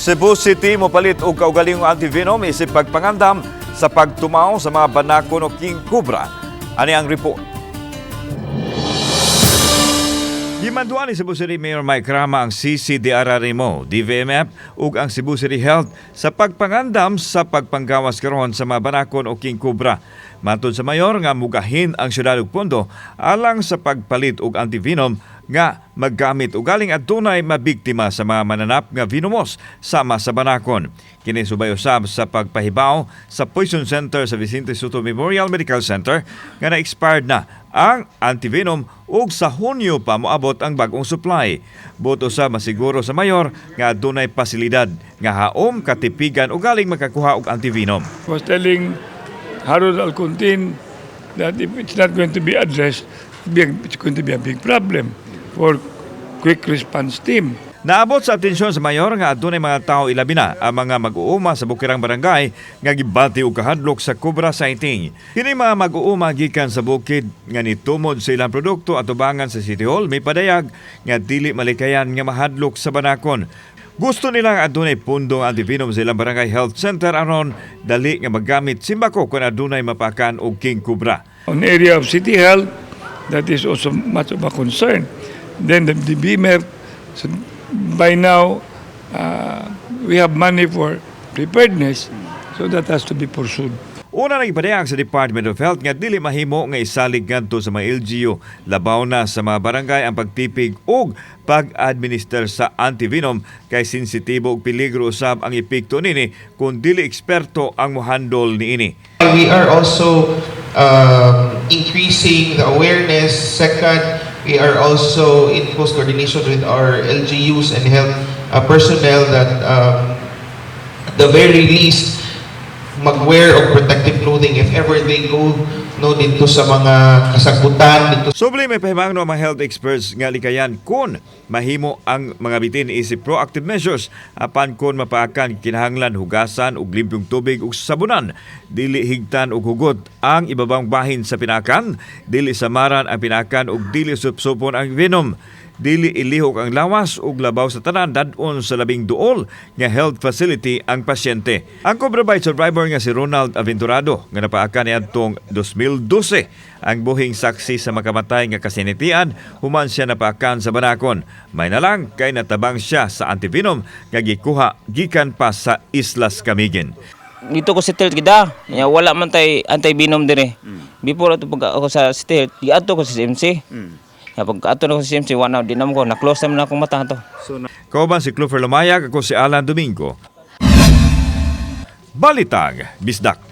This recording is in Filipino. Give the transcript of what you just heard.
Cebu City mopalit og kaugalingong antivenom isip pagpangandam sa pagtumaw sa mga banakon o king cobra. Ani ang report. Gimanduan ni Cebu City Mayor Mike Rama ang CCDRRMO, DVMF ug ang Cebu City Health sa pagpangandam sa pagpanggawas karon sa mga banakon o king cobra. Matod sa mayor nga mugahin ang syudad ug pondo alang sa pagpalit og antivenom nga maggamit og galing adunay mabiktima sa mga mananap nga venomous sama sa banakon. Kini subay usab sa pagpahibaw sa Poison Center sa Vicente Soto Memorial Medical Center nga na-expired na ang antivenom ug sa Hunyo pa moabot ang bagong supply. Boto sa masiguro sa mayor nga adunay pasilidad nga haom katipigan og galing makakuha og antivenom. Was telling Harold Alcontin that if it's not going to be addressed, it's going to be a big problem for quick response team. Naabot sa atensyon sa mayor nga adunay mga tao ilabi na ang mga mag-uuma sa bukirang barangay nga gibati og kahadlok sa cobra sighting. Kini mga mag-uuma gikan sa bukid nga nitumod sa ilang produkto at tubangan sa City Hall may padayag nga dili malikayan nga mahadlok sa banakon. Gusto nilang adunay pundong antivenom sa ilang barangay health center aron dali nga maggamit simbako kung adunay mapakan og king cobra. On area of City Health, that is also much of a concern. Then the BMER, so by now, we have money for preparedness, so that has to be pursued. Una nang ipadayag sa Department of Health nga dili mahimo nga isalig ngadto sa mga LGU labaw na sa mga barangay ang pagtipig ug pag-administer sa antivenom kay sensitibo ug peligro usab ang epekto nini kung dili eksperto ang mohandol niini. We are also increasing the awareness. Second, we are also in close coordination with our LGUs and health personnel that at the very least mag-wear of protective clothing if ever they go dito sa mga kasagutan dito. Subli may pahimangno ang mga health experts nga likayan kung mahimo ang mga bitin isip proactive measures apan kung mapaakan kinahanglan hugasan og limpyong tubig ug sabunan, dili higtan og hugot ang ibabang bahin sa pinakan, dili samaran ang pinakan ug dili supsupon ang venom. Dili ilihok ang lawas ug labaw sa tanan dadon sa labing duol nga health facility ang pasyente. Ang Cobra Bite survivor nga si Ronald Aventurado nga napaakan niadtong 2012 ang buhing saksi sa makamatay nga kasinitian human siya napaakan sa banakon. May nalang kay natabang siya sa antivenom nga gikuha gikan pa sa Islas Camiguin. Dito ko sa City Health gida, wala man tay antivenom dire. Before ato pag ako sa City Health, giadto ko sa CMC. Pag ato na ko sa CMC, di naman ko, na-close naman akong mata to. Kauban si Clover Lumayag, ako si Alan Domingo. Balitag, Bisdak.